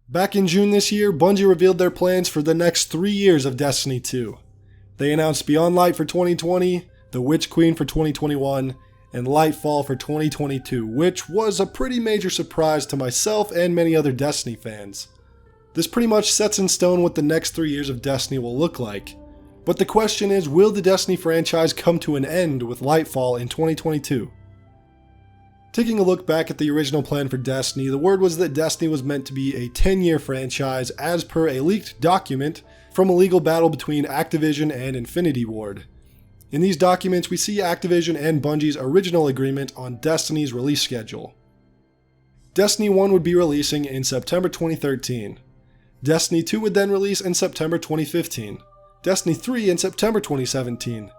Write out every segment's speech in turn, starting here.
Back in June this year, Bungie revealed their plans for the next 3 years of Destiny 2. They announced Beyond Light for 2020, The Witch Queen for 2021, and Lightfall for 2022, which was a pretty major surprise to myself and many other Destiny fans. This pretty much sets in stone what the next 3 years of Destiny will look like. But the question is, will the Destiny franchise come to an end with Lightfall in 2022? Taking a look back at the original plan for Destiny, the word was that Destiny was meant to be a 10-year franchise as per a leaked document from a legal battle between Activision and Infinity Ward. In these documents, we see Activision and Bungie's original agreement on Destiny's release schedule. Destiny 1 would be releasing in September 2013. Destiny 2 would then release in September 2015. Destiny 3 in September 2017.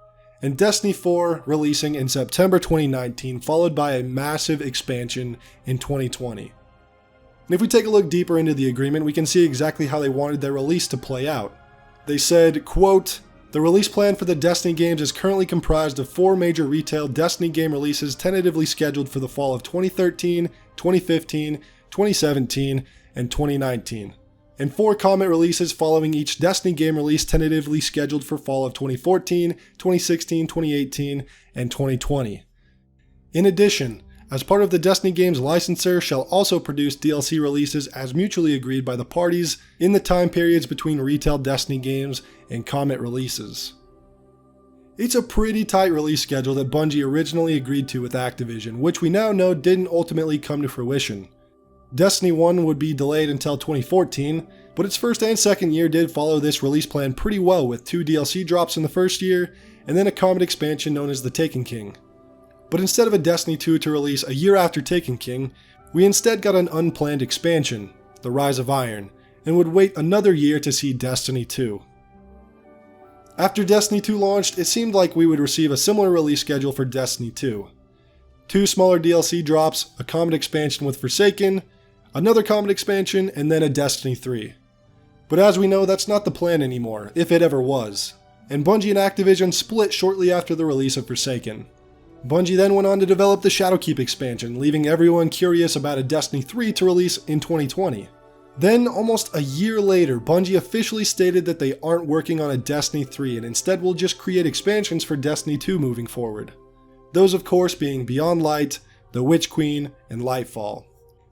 And Destiny 4 releasing in September 2019, followed by a massive expansion in 2020. And if we take a look deeper into the agreement, we can see exactly how they wanted their release to play out. They said, quote, "The release plan for the Destiny games is currently comprised of 4 major retail Destiny game releases tentatively scheduled for the fall of 2013, 2015, 2017, and 2019. And 4 Comet releases following each Destiny game release tentatively scheduled for fall of 2014, 2016, 2018, and 2020. In addition, as part of the Destiny games, licensor shall also produce DLC releases as mutually agreed by the parties in the time periods between retail Destiny games and Comet releases." It's a pretty tight release schedule that Bungie originally agreed to with Activision, which we now know didn't ultimately come to fruition. Destiny 1 would be delayed until 2014, but its first and second year did follow this release plan pretty well, with 2 DLC drops in the first year, and then a Comet expansion known as the Taken King. But instead of a Destiny 2 to release a year after Taken King, we instead got an unplanned expansion, The Rise of Iron, and would wait another year to see Destiny 2. After Destiny 2 launched, it seemed like we would receive a similar release schedule for Destiny 2. 2 smaller DLC drops, a Comet expansion with Forsaken, another Comet expansion, and then a Destiny 3. But as we know, that's not the plan anymore, if it ever was, and Bungie and Activision split shortly after the release of Forsaken. Bungie then went on to develop the Shadowkeep expansion, leaving everyone curious about a Destiny 3 to release in 2020. Then, almost a year later, Bungie officially stated that they aren't working on a Destiny 3 and instead will just create expansions for Destiny 2 moving forward. Those of course being Beyond Light, The Witch Queen, and Lightfall.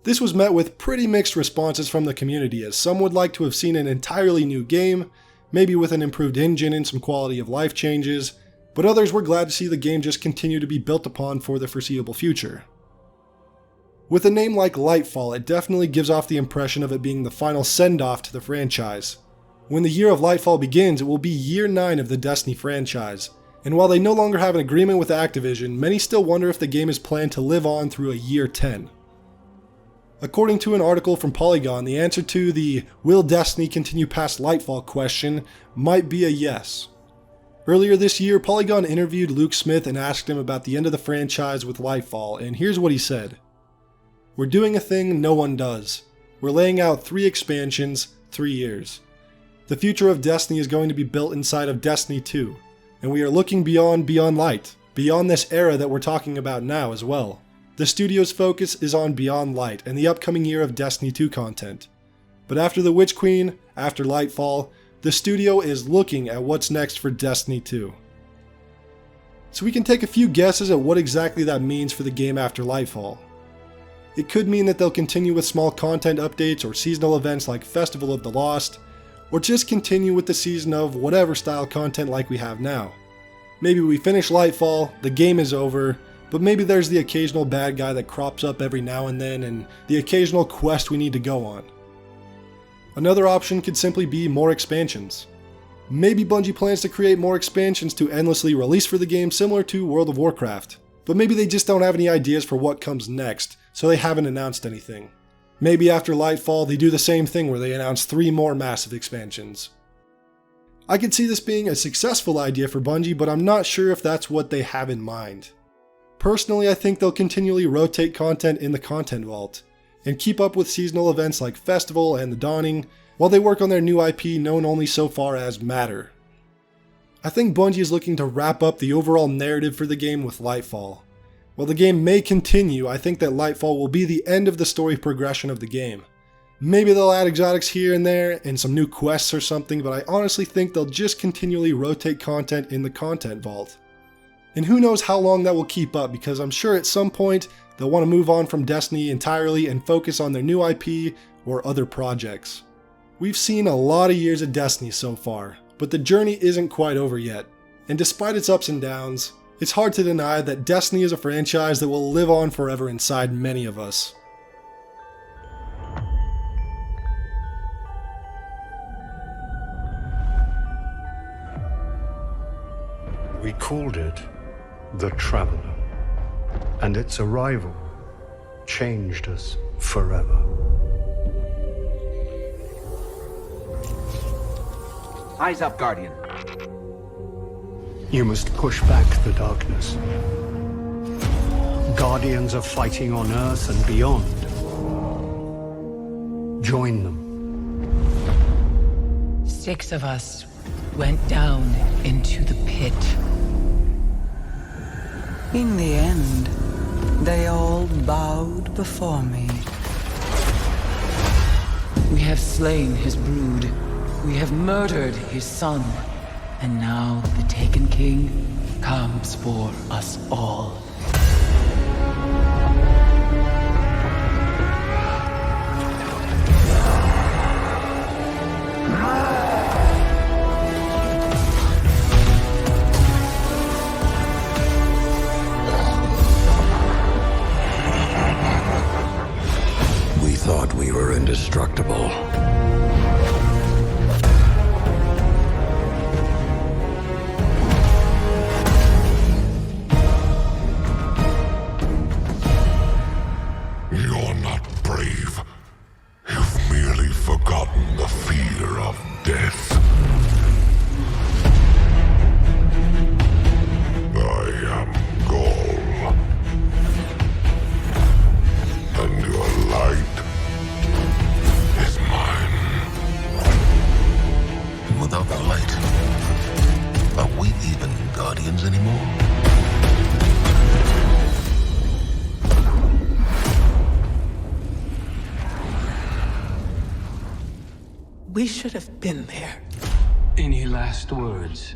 This was met with pretty mixed responses from the community, as some would like to have seen an entirely new game, maybe with an improved engine and some quality of life changes, but others were glad to see the game just continue to be built upon for the foreseeable future. With a name like Lightfall, it definitely gives off the impression of it being the final send-off to the franchise. When the year of Lightfall begins, it will be year 9 of the Destiny franchise, and while they no longer have an agreement with Activision, many still wonder if the game is planned to live on through a year 10. According to an article from Polygon, the answer to the "Will Destiny continue past Lightfall?" question might be a yes. Earlier this year, Polygon interviewed Luke Smith and asked him about the end of the franchise with Lightfall, and here's what he said. "We're doing a thing no one does. We're laying out 3 expansions, 3 years. The future of Destiny is going to be built inside of Destiny 2, and we are looking beyond Light, beyond this era that we're talking about now as well. The studio's focus is on Beyond Light and the upcoming year of Destiny 2 content. But after The Witch Queen, after Lightfall, the studio is looking at what's next for Destiny 2. So we can take a few guesses at what exactly that means for the game after Lightfall. It could mean that they'll continue with small content updates or seasonal events like Festival of the Lost, or just continue with the season of whatever style content like we have now. Maybe we finish Lightfall, the game is over, but maybe there's the occasional bad guy that crops up every now and then and the occasional quest we need to go on. Another option could simply be more expansions. Maybe Bungie plans to create more expansions to endlessly release for the game, similar to World of Warcraft. But maybe they just don't have any ideas for what comes next, so they haven't announced anything. Maybe after Lightfall they do the same thing where they announce 3 more massive expansions. I could see this being a successful idea for Bungie, but I'm not sure if that's what they have in mind. Personally, I think they'll continually rotate content in the content vault, and keep up with seasonal events like Festival and The Dawning, while they work on their new IP known only so far as Matter. I think Bungie is looking to wrap up the overall narrative for the game with Lightfall. While the game may continue, I think that Lightfall will be the end of the story progression of the game. Maybe they'll add exotics here and there and some new quests or something, but I honestly think they'll just continually rotate content in the content vault. And who knows how long that will keep up, because I'm sure at some point they'll want to move on from Destiny entirely and focus on their new IP or other projects. We've seen a lot of years of Destiny so far, but the journey isn't quite over yet. And despite its ups and downs, it's hard to deny that Destiny is a franchise that will live on forever inside many of us. We called it the Traveler, and its arrival changed us forever. Eyes up, Guardian. You must push back the darkness. Guardians are fighting on Earth and beyond. Join them. 6 of us went down into the pit. In the end, they all bowed before me. We have slain his brood. We have murdered his son. And now the Taken King comes for us all. We thought we were indestructible. You're not brave. You've merely forgotten the fear of death. I am Gaul. And your light is mine. Without the light, are we even Guardians anymore? We should have been there. Any last words?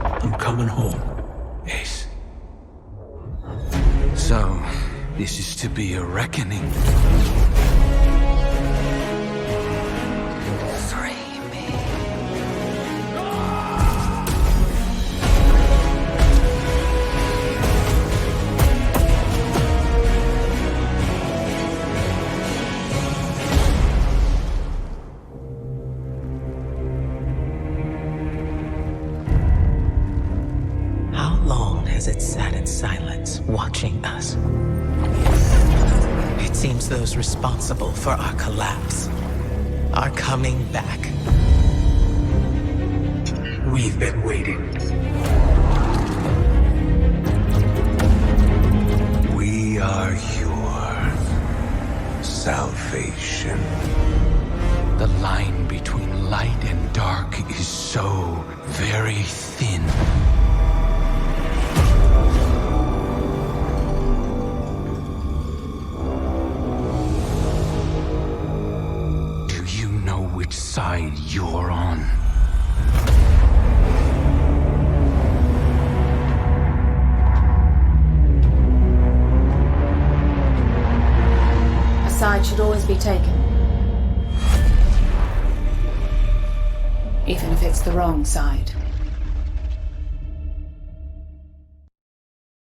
I'm coming home, Ace. So, this is to be a reckoning. Free me. How long has it sat in silence, watching us? It seems those responsible for our collapse are coming back. We've been waiting. We are your salvation. The line between light and dark is so very thin. Do you know which side you're on? A side should always be taken. Even if it's the wrong side.